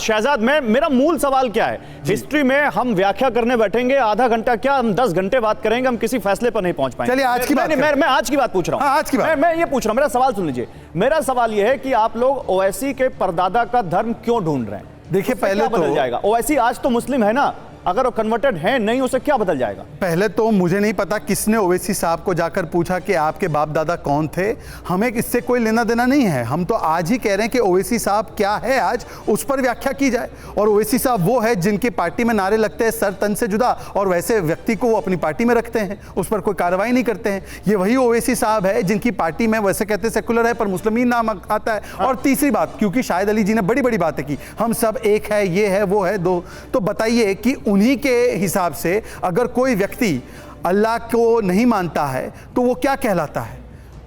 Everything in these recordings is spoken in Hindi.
शहजाद, मैं मेरा मूल सवाल क्या है, हिस्ट्री में हम व्याख्या करने बैठेंगे आधा घंटा क्या, हम 10 घंटे बात करेंगे, हम किसी फैसले पर नहीं पहुंच पाएंगे। चलिए आज की बात, मैं आज की बात पूछ रहा हूं। आज की बात मैं ये पूछ रहा हूं, मेरा सवाल सुन लीजिए। मेरा सवाल यह है कि आप लोग ओवैसी के परदादा का धर्म क्यों ढूंढ रहे हैं? देखिए पहले तो बदल जाएगा, ओवैसी आज तो मुस्लिम है ना, अगर वो कन्वर्टेड है नहीं, उसे क्या बदल जाएगा? पहले तो मुझे नहीं पता किसने ओवैसी साहब को जाकर पूछा कि आपके बाप दादा कौन थे। हमें इससे कोई लेना देना नहीं है। हम तो आज ही कह रहे हैं कि ओवैसी साहब क्या है, आज उस पर व्याख्या की जाए। और ओवैसी साहब वो है जिनकी पार्टी में नारे लगते हैं सर तन से जुदा, और वैसे व्यक्ति को वो अपनी पार्टी में रखते हैं, उस पर कोई कार्रवाई नहीं करते हैं। ये वही ओवैसी साहब है जिनकी पार्टी में वैसे कहते हैं सेकुलर है पर मुस्लिमीन नाम आता है। और तीसरी बात, क्योंकि शाहिद अली जी ने बड़ी बड़ी बातें की, हम सब एक है, ये है, वो है, दो, तो बताइए कि उन्हीं के हिसाब से अगर कोई व्यक्ति अल्लाह को नहीं मानता है तो वो क्या कहलाता है?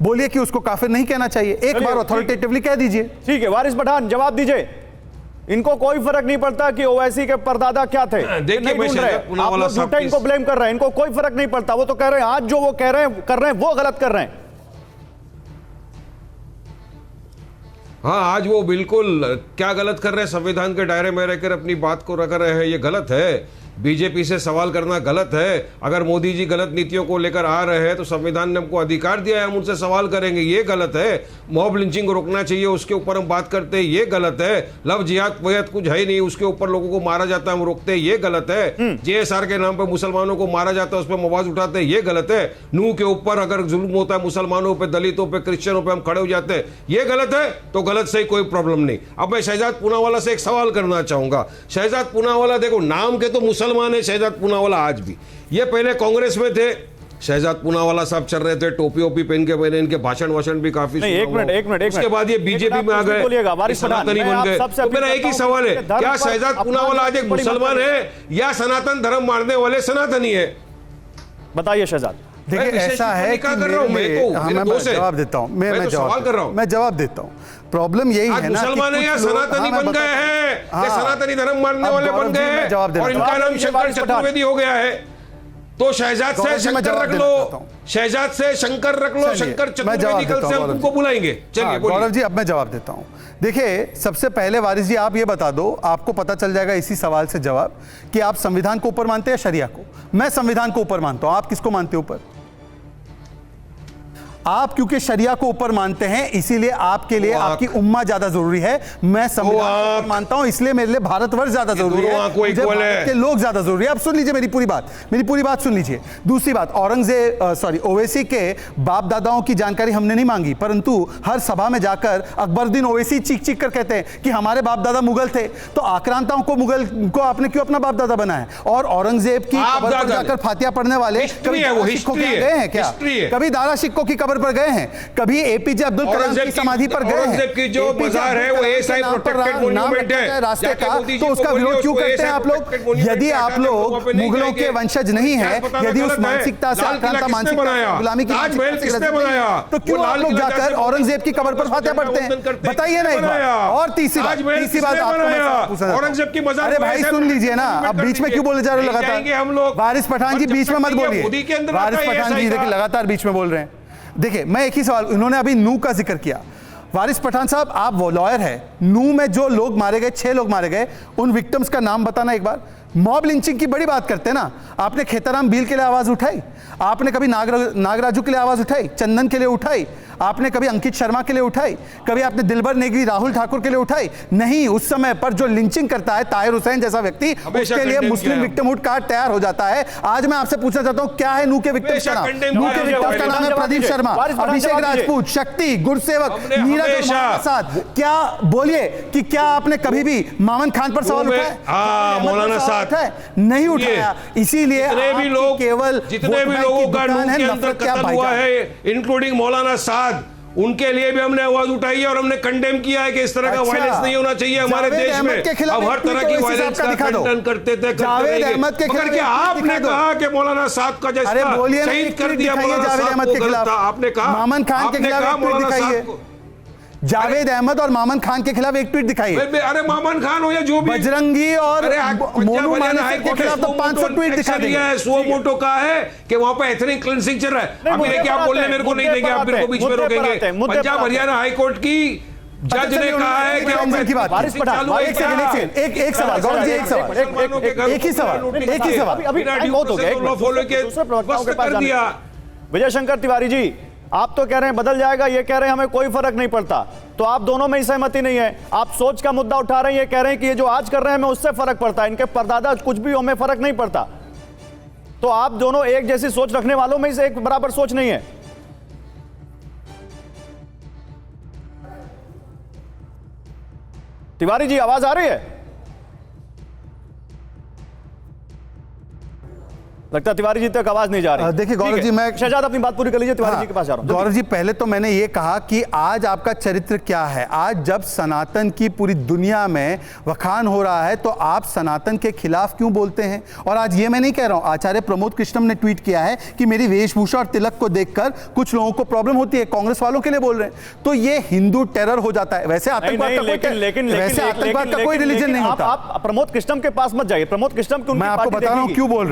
बोलिए कि उसको काफिर नहीं कहना चाहिए। एक बार अथॉरिटेटिवली कह दीजिए। ठीक है, वारिस पठान जवाब दीजिए। इनको कोई फर्क नहीं पड़ता कि ओवैसी के परदादा क्या थे। देखिए आप लोग झूठा इनको ब्लेम कर रहे हैं, इनको कोई फर्क नहीं पड़ता। वो तो कह रहे हैं आज जो वो कह रहे हैं कर रहे हैं वो गलत कर रहे हैं। हाँ, आज वो बिल्कुल क्या गलत कर रहे हैं, संविधान के दायरे में रहकर अपनी बात को रख रहे हैं, ये गलत है। बीजेपी से सवाल करना गलत है। अगर मोदी जी गलत नीतियों को लेकर आ रहे हैं तो संविधान ने हमको अधिकार दिया है, हम उनसे सवाल करेंगे, ये गलत है। मॉब लिंचिंग को रोकना चाहिए, उसके ऊपर हम बात करते हैं, ये गलत है। लव जिहाद वहाद कुछ है ही नहीं, उसके ऊपर लोगों को मारा जाता है, हम रोकते हैं, ये गलत है। जेएसआर के नाम पर मुसलमानों को मारा जाता है, उस पर आवाज उठाते हैं, ये गलत है। नूह के ऊपर अगर जुल्म होता है मुसलमानों पर, दलितों पर, क्रिश्चियनों पर हम खड़े हो जाते हैं, ये गलत है। तो गलत से कोई प्रॉब्लम नहीं। अब मैं शहजाद पूनावाला से एक सवाल करना चाहूंगा। शहजाद पूनावाला, देखो नाम के तो मुसलमान है शहजाद पूनावाला आज भी, ये पहले कांग्रेस में थे। शहजाद पूनावाला साहब चल रहे थे, टोपी ओपी पहन के, मैंने इनके भाषण भी काफी सुना। एक मिनट उसके बाद ये बीजेपी में आ गए, सनातनी बन गए। तो मेरा एक ही सवाल है, क्या शहजाद पूनावाला आज एक मुसलमान है या सनातन धर्म मानने वाले सनातनी है? बताइए शहजाद। देखिए ऐसा है कि मैं जवाब देता हूँ, मैं जवाब देता हूँ। प्रॉब्लम यही है ना, मुसलमान है या सनातनी बन गए हैं, सनातनी धर्म मानने वाले बन गए हैं और इनका नाम शंकर चतुर्वेदी हो गया है। तो शहजाद से शंकर रख लो, शहजाद से शंकर रख लो, शंकर चतुर्वेदी कल से हम तुमको बुलाएंगे। चलिए गौरव जी, अब मैं जवाब देता हूँ। देखिए सबसे पहले वारिस जी आप ये बता दो, आपको पता चल जाएगा इसी सवाल से जवाब, कि आप संविधान को ऊपर मानते हैं या शरिया को? मैं संविधान को ऊपर मानता हूँ, आप किसको मानते हैं ऊपर? आप क्योंकि शरिया को ऊपर मानते हैं इसीलिए आपके लिए आपकी उम्मा ज्यादा जरूरी है। मैं संविधान मानता हूं इसलिए मेरे लिए भारतवर्ष ज्यादा जरूरी है, मुझे भारत के लोग ज्यादा जरूरी है। अब सुन लीजिए मेरी पूरी बात सुन लीजिए। दूसरी बात, ओवैसी के बाप दादाओं की जानकारी हमने नहीं मांगी, परंतु हर सभा में जाकर अकबरुद्दीन ओवैसी चीख चीख कर कहते हैं कि हमारे बाप दादा मुगल थे। तो आक्रांताओं को मुगल को आपने क्यों अपना बाप दादा बनाया? और औरंगजेब की कब्र पर जाकर फातिहा पढ़ने वाले कभी दारा शिक्कों के गए हैं क्या? कभी दारा शिक्कों की कब्र पर गए हैं? कभी एपीजे अब्दुल कलाम की समाधि पर गए हैं? की जो मजार है वो एएसआई प्रोटेक्टेड मॉन्यूमेंट है रास्ते का, तो उसका विरोध क्यों करते हैं आप लोग? यदि आप लोग मुगलों के वंशज नहीं है, यदि उस मानसिकता से आक्रांता मानसिकता गुलामी की बनाया, तो क्यों आप लोग जाकर औरंगजेब की कब्र पर फातिहा पढ़ते हैं? बताइए ना। और तीसरी बात आपको औरंगजेब की मजार, अरे भाई सुन लीजिए ना, अब बीच में क्यों बोले जा रहे हो लगातार? वारिस पठान जी बीच में मत बोलिए, वारिस पठान जी देखिए लगातार बीच में बोल रहे हैं। देखिए मैं एक ही सवाल, इन्होंने अभी नूह का जिक्र किया। वारिस पठान साहब आप वो लॉयर है, नूह में जो लोग मारे गए, 6 लोग मारे गए, उन विक्टिम्स का नाम बताना एक बार। मॉब लिंचिंग की बड़ी बात करते हैं ना, आपने खेताराम बील के लिए आवाज उठाई? आपने कभी नागराजू के लिए आवाज उठाई? चंदन के लिए उठाई? आपने कभी अंकित शर्मा के लिए उठाई? कभी आपने दिलबर नेगी, राहुल ठाकुर के लिए उठाई? नहीं। उस समय पर जो लिंचिंग करता है ताहिर हुसैन जैसा व्यक्ति, उसके लिए मुस्लिम विक्टिमहुड कार्ड तैयार हो जाता है। आज मैं आपसे पूछना चाहता हूं, क्या है नूह के विक्टिम्स का नाम? नूह के विक्टिम्स का नाम है प्रदीप शर्मा, अभिषेक राजपूत, शक्ति, गुरसेवक, नीरज प्रसाद। क्या बोलिए कि क्या आपने कभी भी मामन खान पर सवाल उठाया? मौलाना साहब नहीं उठाया। इसीलिए केवल जितने भी लोगों का नूह के अंदर कत्ल हुआ है, इंक्लूडिंग मौलाना साद, उनके लिए भी हमने आवाज उठाई है और हमने कंडेम किया है कि इस तरह का वायलेंस नहीं होना चाहिए हमारे देश में। अब हर तरह की वायलेंस का खंडन करते थे, मगर क्या आपने कहा कि मौलाना साहब का जैसा शहीद कर दिया मौलाना साहब को गलत था? आपने कहा मामन खान के खिलाफ मौलाना साहब को, जावेद अहमद और मामन खान के खिलाफ एक ट्वीट दिखाई। अरे मामन खान हो या जो भी, बजरंगी और मोनू मानेसर के खिलाफ तो 500 ट्वीट दिखा दिए हैं। सो मोटो का है कि वहां पे एथनिक क्लींसिंग चल रहा है। अभी क्या बोलने मेरे को नहीं देंगे, आप मेरे को बीच में रोकेंगे। पंजाब हरियाणा हाई कोर्ट की जज ने कहा है कि हम की बात वारिस पठान, एक सवाल गौरव जी, एक सवाल, एक ही सवाल। अभी टाइम बहुत हो गया, दूसरे प्रवक्ताओं के पास जाने। विजय शंकर तिवारी जी, आप तो कह रहे हैं बदल जाएगा, ये कह रहे हैं हमें कोई फर्क नहीं पड़ता, तो आप दोनों में ही सहमति नहीं है। आप सोच का मुद्दा उठा रहे हैं, ये कह रहे हैं कि ये जो आज कर रहे हैं हमें उससे फर्क पड़ता है, इनके परदादा कुछ भी हमें फर्क नहीं पड़ता। तो आप दोनों एक जैसी सोच रखने वालों में से एक बराबर सोच नहीं है। तिवारी जी, आवाज आ रही है? लगता है तिवारी जी तक आवाज नहीं जा रही। देखिए गौरव जी, मैं शहजाद अपनी बात पूरी कर लीजिए, तिवारी जी के पास जा रहा हूं। गौरव जी, पहले तो मैंने ये कहा कि आज आपका चरित्र क्या है। आज जब सनातन की पूरी दुनिया में वखान हो रहा है तो आप सनातन के खिलाफ क्यों बोलते हैं? और आज ये मैं नहीं कह रहा हूं, आचार्य प्रमोद कृष्णम ने ट्वीट किया है कि मेरी वेशभूषा और तिलक को देखकर कुछ लोगों को प्रॉब्लम होती है, कांग्रेस वालों के लिए बोल रहे हैं, तो ये हिंदू टेरर हो जाता है। वैसे आतंकवाद का कोई रिलीजन नहीं होता। आप प्रमोद कृष्णम के पास मत जाइए, प्रमोद कृष्णम की मैं आपको बता रहा हूं क्यों बोल रहा